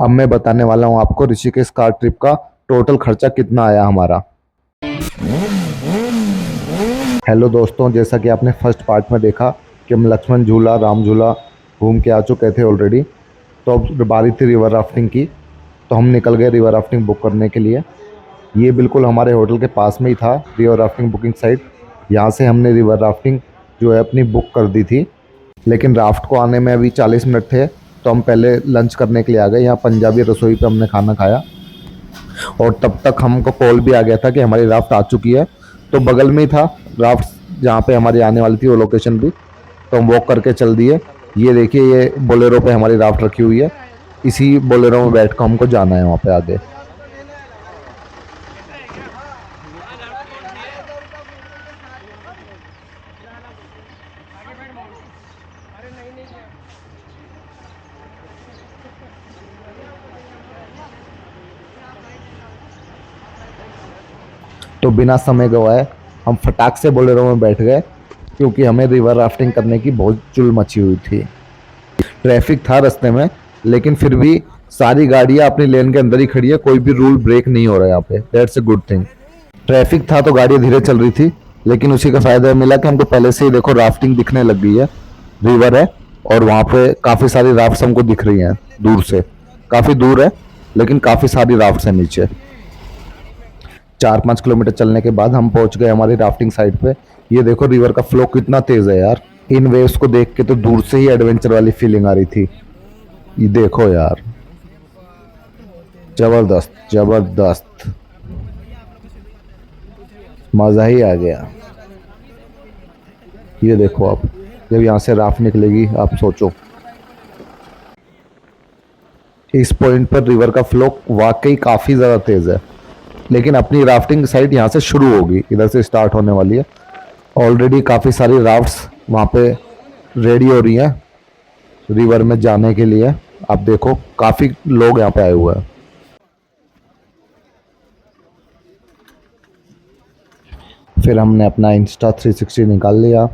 अब मैं बताने वाला हूँ आपको ऋषिकेश कार ट्रिप का टोटल खर्चा कितना आया हमारा। हेलो दोस्तों, जैसा कि आपने फर्स्ट पार्ट में देखा कि हम लक्ष्मण झूला, राम झूला घूम के आ चुके थे ऑलरेडी। तो अब बारी थी रिवर राफ्टिंग की, तो हम निकल गए रिवर राफ्टिंग बुक करने के लिए। ये बिल्कुल हमारे होटल के पास में ही था रिवर राफ्टिंग बुकिंग साइट। यहाँ से हमने रिवर राफ्टिंग जो है अपनी बुक कर दी थी। लेकिन राफ्ट को आने में अभी 40 मिनट थे, तो हम पहले लंच करने के लिए आ गए। यहाँ पंजाबी रसोई पे हमने खाना खाया और तब तक हमको कॉल भी आ गया था कि हमारी राफ्ट आ चुकी है। तो बगल में ही था राफ्ट जहाँ पे हमारी आने वाली थी वो लोकेशन भी, तो हम वॉक करके चल दिए। ये देखिए, ये बोलेरो पे हमारी राफ्ट रखी हुई है। इसी बोलेरो में बैठ कर हमको जाना है वहाँ पे आगे। तो बिना समय गवाए हम फटाक से बोलेरो में बैठ गए, क्योंकि हमें रिवर राफ्टिंग करने की बहुत चुल मची हुई थी। ट्रैफिक था रास्ते में, लेकिन फिर भी सारी गाड़ियां अपनी लेन के अंदर ही खड़ी है, कोई भी रूल ब्रेक नहीं हो रहा है यहाँ पे। That's a good thing. Traffic था तो गाड़ियां धीरे चल रही थी, लेकिन उसी का फायदा मिला कि हमको पहले से ही देखो राफ्टिंग दिखने लग गई है। रिवर है और वहां पे काफी सारी राफ्ट्स हमको दिख रही हैं दूर से। काफी दूर है, लेकिन काफी सारी राफ्ट्स हैं नीचे। 4-5 किलोमीटर चलने के बाद हम पहुंच गए हमारी राफ्टिंग साइट पे। ये देखो रिवर का फ्लो कितना तेज है यार। इन वेव्स को देख के तो दूर से ही एडवेंचर वाली फीलिंग आ रही थी। ये देखो यार, जबरदस्त जबरदस्त, मजा ही आ गया। ये देखो, आप जब यहाँ से राफ्ट निकलेगी आप सोचो। इस पॉइंट पर रिवर का फ्लो वाकई काफी ज्यादा तेज है, लेकिन अपनी राफ्टिंग साइट यहाँ से शुरू होगी, इधर से स्टार्ट होने वाली है। ऑलरेडी काफी सारी राफ्ट्स वहाँ पे रेडी हो रही हैं रिवर में जाने के लिए। आप देखो, काफी लोग यहाँ पे आए हुए हैं। फिर हमने अपना इंस्टा 360 निकाल लिया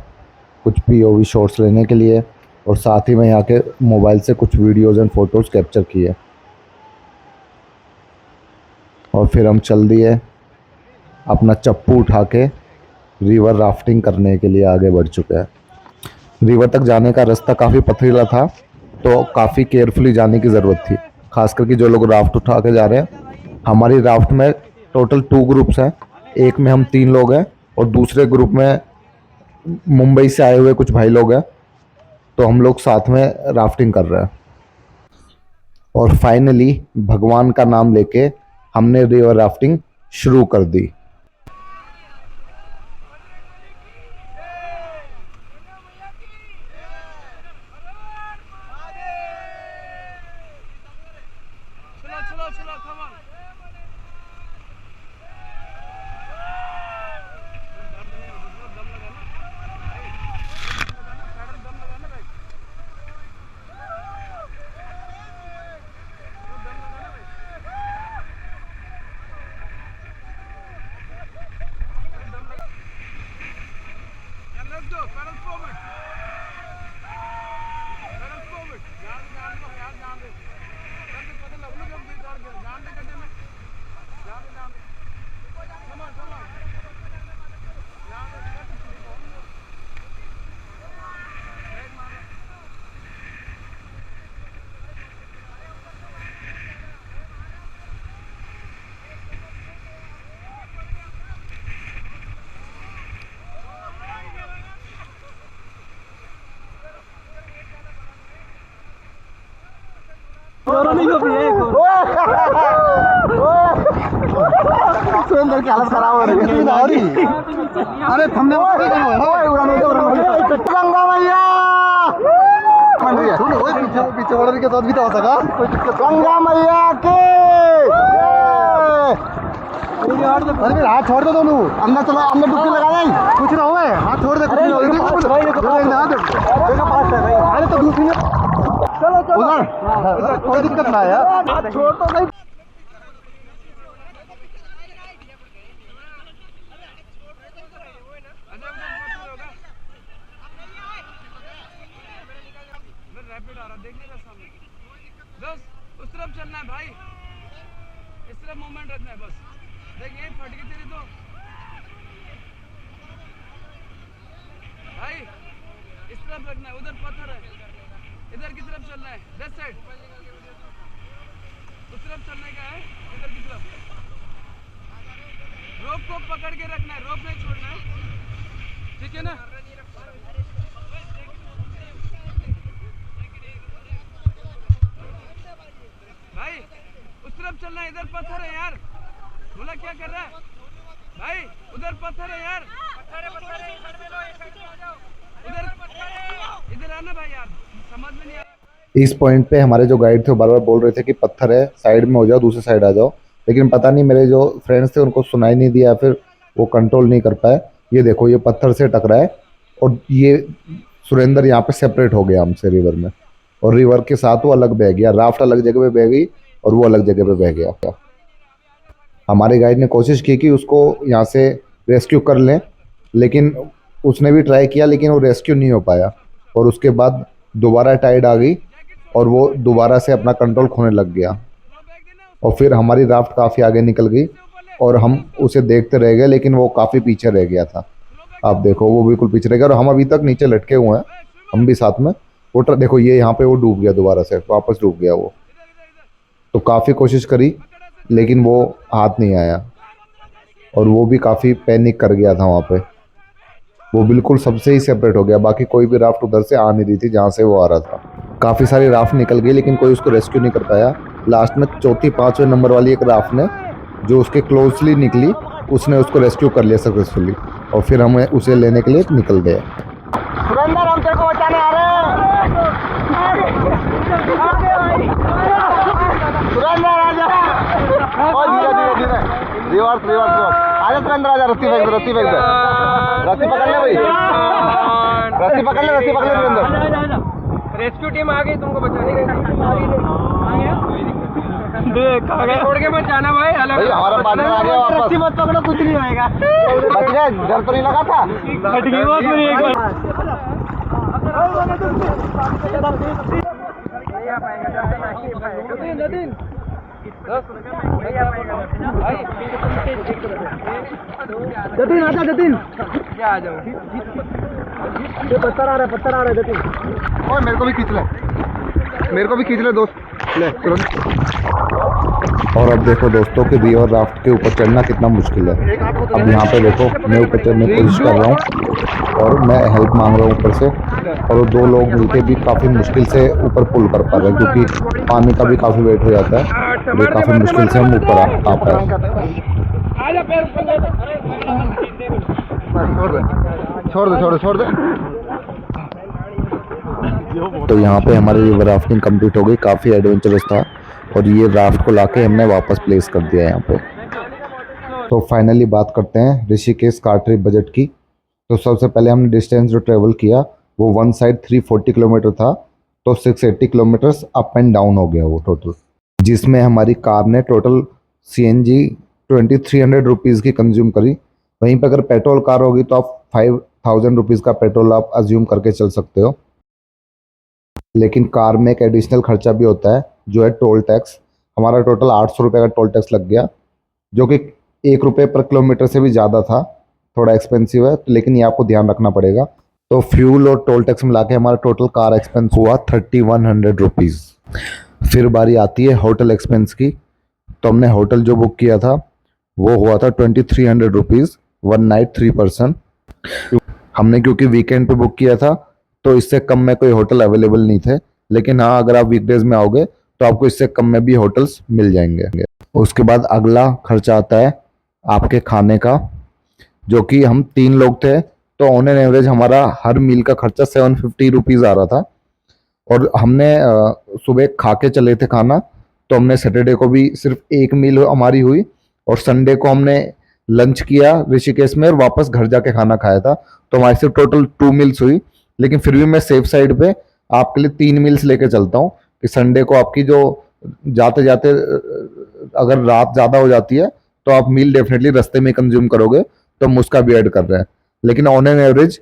कुछ पीओवी शॉट्स लेने के लिए, और साथ ही में यहाँ के मोबाइल से कुछ वीडियोस एंड फोटोज कैप्चर किए। और फिर हम चल दिए अपना चप्पू उठा के रिवर राफ्टिंग करने के लिए आगे बढ़ चुके हैं। रिवर तक जाने का रास्ता काफ़ी पथरीला था, तो काफ़ी केयरफुली जाने की ज़रूरत थी, खास करके जो लोग राफ्ट उठा के जा रहे हैं। हमारी राफ्ट में टोटल 2 ग्रुप्स हैं। एक में हम 3 लोग हैं और दूसरे ग्रुप में मुंबई से आए हुए कुछ भाई लोग हैं। तो हम लोग साथ में राफ्टिंग कर रहे हैं। और फाइनली भगवान का नाम लेके हमने रिवर राफ्टिंग शुरू कर दी। सुरेंद्र की हालत खराब हो रही है। अरे थमने गंगा मैया पीछे वाले के साथ भी तो हो सका। गंगा मैया के अरे हाथ छोड़ दो दोनों, अंदर चलो, अंदर डुबकी लगा दें। कुछ ना हुए, हाथ छोड़ दे। अरे तो दूसरी उधर कोई दिक्कत ना है यार, हाथ छोड़ तो नहीं। रैपिड आ रहा, देखने का सामने 10 उस तरफ चलना है भाई, इस तरफ मूवमेंट रखना है बस। देख ये फट गई तेरी तो भाई, इस तरफ रखना है, उधर पत्थर है, इधर की तरफ चलना है, लेफ्ट साइड उस तरफ चलने का है, इधर की तरफ। रोप को पकड़ के रखना है, रोप नहीं छोड़ना है, ठीक है ना। भाई उस तरफ चलना है, इधर पत्थर है यार, बोला क्या कर रहा है भाई, उधर पत्थर है यार, उधर इधर आना भाई यार, समझ में नहीं आ रहा। इस पॉइंट पे हमारे जो गाइड थे वो बार बार बोल रहे थे कि पत्थर है, साइड में हो जाओ, दूसरी साइड आ जाओ, लेकिन पता नहीं मेरे जो फ्रेंड्स थे उनको सुनाई नहीं दिया, फिर वो कंट्रोल नहीं कर पाए। ये देखो ये पत्थर से टकरा है और ये सुरेंद्र यहाँ पे सेपरेट हो गया हमसे रिवर में, और रिवर के साथ वो अलग बह गया, राफ्ट अलग जगह पे बह गई और वो अलग जगह पे बह गया। हमारे गाइड ने कोशिश की कि उसको यहाँ से रेस्क्यू कर लें, लेकिन उसने भी ट्राई किया लेकिन वो रेस्क्यू नहीं हो पाया, और उसके बाद दोबारा टाइड आ गई और वो दोबारा से अपना कंट्रोल खोने लग गया, और फिर हमारी राफ्ट काफ़ी आगे निकल गई और हम उसे देखते रह गए, लेकिन वो काफ़ी पीछे रह गया था। आप देखो वो बिल्कुल पीछे रह गया और हम अभी तक नीचे लटके हुए हैं, हम भी साथ में। वो देखो ये यहाँ पे वो डूब गया, दोबारा से वापस डूब गया वो। तो काफ़ी कोशिश करी लेकिन वो हाथ नहीं आया, और वो भी काफ़ी पैनिक कर गया था वहाँ पे। वो बिल्कुल सबसे ही सेपरेट हो गया, बाकी कोई भी राफ्ट उधर से आ नहीं रही थी जहाँ से वो आ रहा था। काफ़ी सारी राफ्ट निकल गई लेकिन कोई उसको रेस्क्यू नहीं कर पाया। लास्ट में चौथी पाँचवें नंबर वाली एक राफ्ट ने, जो उसके क्लोजली निकली, उसने उसको रेस्क्यू कर लिया सक्सेसफुली, और फिर हमें उसे लेने के लिए निकल गए। सुरेंद्र हम तेरे को बचाने आ रहे हैं। सुरेंद्र आजा, और धीरे धीरे धीरे, रिवर्स रिवर्स रिवर्स, आजा सुरेंद्र आजा, रस्सी फेंक दे, रस्सी फेंक दे, रस्सी पकड़ ले भाई, रस्सी पकड़ ले, रस्सी पकड़ ले सुरेंद्र। रेस्क्यू टीम आ गई तुमको बचाने के लिए। देख आगे छोड़ के मत जाना भाई, अलग भाई हमारा पार्टनर आ गया वापस। रस्सी मत पकड़ो, कुछ नहीं होएगा। बच गए, डर तो नहीं लगा था? हट गई वो पूरी एक बार। जतिन आजा, जतिन क्या आ जाओ, पत्थर आ रहा है, पत्थर आ रहा है जतिन। ओए मेरे को भी खींच ले, मेरे को भी खींच ले दोस्त, ले चलो। और अब देखो दोस्तों कि रिवर राफ्ट के ऊपर चढ़ना कितना मुश्किल है। अब यहाँ पे देखो मैं ऊपर चढ़ने की कोशिश कर रहा हूँ और मैं हेल्प मांग रहा हूँ ऊपर से, और वो दो लोग मिलके भी काफ़ी मुश्किल से ऊपर पुल कर पा रहे हैं, क्योंकि पानी का भी काफ़ी वेट हो जाता है, तो काफ़ी मुश्किल से हम ऊपर आ पाए। छोड़ दे, छोड़ दे, छोड़ दे। तो यहाँ पे हमारी रिवर राफ्टिंग कंप्लीट हो गई, काफ़ी एडवेंचरस था, और ये राफ्ट को लाके हमने वापस प्लेस कर दिया यहाँ पे। तो फाइनली बात करते हैं ऋषिकेश कार ट्रिप बजट की। तो सबसे पहले हमने डिस्टेंस जो ट्रेवल किया वो वन साइड 340 किलोमीटर था, तो 680 किलोमीटर्स अप एंड डाउन हो गया वो टोटल, जिसमें हमारी कार ने टोटल CNG 2300 रुपीज़ की कंज्यूम करी। वहीं पर अगर पेट्रोल कार होगी तो आप 5000 रुपीज़ का पेट्रोल आप अज्यूम करके चल सकते हो, लेकिन कार में एक एडिशनल खर्चा भी होता है जो है टोल टैक्स। हमारा टोटल 800 रुपये का टोल टैक्स लग गया, जो कि 1 रुपये पर किलोमीटर से भी ज़्यादा था, थोड़ा एक्सपेंसिव है, तो लेकिन ये आपको ध्यान रखना पड़ेगा। तो फ्यूल और टोल टैक्स मिला के हमारा टोटल कार एक्सपेंस हुआ 3100 रुपीज़। फिर बारी आती है होटल एक्सपेंस की। तो हमने होटल जो बुक किया था वो हुआ था 2300 रुपीज़, 1 नाइट 3 पर्सन। हमने क्योंकि वीकेंड पे बुक किया था तो इससे कम में कोई होटल अवेलेबल नहीं थे, लेकिन हाँ अगर आप वीकडेज में आओगे तो आपको इससे कम में भी होटल्स मिल जाएंगे। उसके बाद अगला खर्चा आता है आपके खाने का, जो कि हम 3 लोग थे, तो ऑन एन एवरेज हमारा हर मील का खर्चा 750 रुपीज़ आ रहा था। और हमने सुबह खा के चले थे खाना, तो हमने सैटरडे को भी सिर्फ एक मील हमारी हुई, और संडे को हमने लंच किया ऋषिकेश में और वापस घर जाके खाना खाया था, तो हमारी सिर्फ टोटल 2 मील्स हुई। लेकिन फिर भी मैं सेफ साइड पे आपके लिए 3 मील्स लेके चलता हूँ कि संडे को आपकी जो जाते जाते अगर रात ज़्यादा हो जाती है तो आप मील डेफिनेटली रास्ते में कंज्यूम करोगे, तो हम उसका भी ऐड कर रहे हैं। लेकिन ऑन एन एवरेज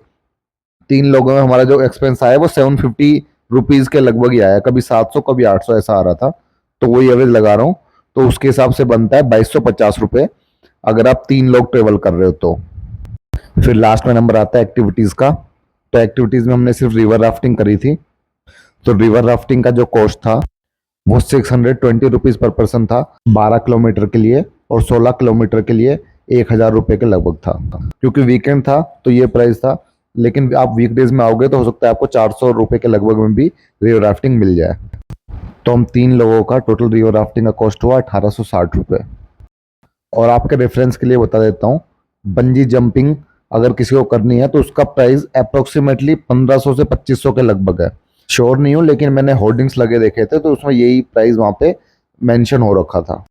3 लोगों में हमारा जो एक्सपेंस आया वो 750 रुपीज़ के लगभग ही आया, कभी 700 कभी 800 ऐसा आ रहा था। तो वही एवरेज लगा रहा हूँ, तो उसके हिसाब से बनता है 2250 रुपये अगर आप 3 लोग ट्रेवल कर रहे हो तो। फिर लास्ट में नंबर आता है एक्टिविटीज़ का। तो एक्टिविटीज़ में हमने सिर्फ रिवर राफ्टिंग करी थी, तो रिवर राफ्टिंग का जो कॉस्ट था वो 620 रुपीज़ पर पर्सन था 12 किलोमीटर के लिए, और 16 किलोमीटर के लिए 1000 रुपये के लगभग था। क्योंकि वीकेंड था तो ये प्राइस था, लेकिन आप वीकडेज में आओगे तो हो सकता है आपको 400 रुपये के लगभग में भी रिवर राफ्टिंग मिल जाए। तो हम 3 लोगों का टोटल रिवर राफ्टिंग का कॉस्ट हुआ 1860 रुपये। और आपके रेफरेंस के लिए बता देता हूँ, बंजी जंपिंग अगर किसी को करनी है तो उसका प्राइस अप्रोक्सीमेटली 1500 से 2500 के लगभग है। श्योर नहीं हूँ, लेकिन मैंने होर्डिंग्स लगे देखे थे तो उसमें यही प्राइस वहाँ पे मेंशन हो रखा था।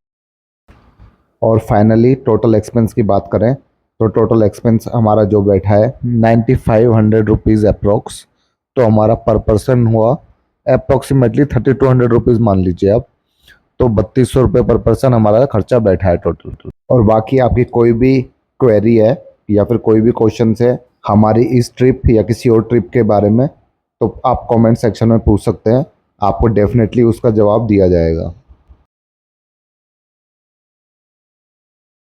और फाइनली टोटल एक्सपेंस की बात करें तो टोटल एक्सपेंस हमारा जो बैठा है 9500 रुपीज़ अप्रोक्स। तो हमारा पर पर्सन हुआ अप्रोक्सीमेटली 3200 रुपीज़ मान लीजिए आप। तो 3200 रुपये पर पर्सन हमारा खर्चा बैठा है टोटल। और बाकी आपकी कोई भी क्वेरी है या फिर कोई भी क्वेश्चन है हमारी इस ट्रिप या किसी और ट्रिप के बारे में, तो आप कमेंट सेक्शन में पूछ सकते हैं, आपको डेफिनेटली उसका जवाब दिया जाएगा।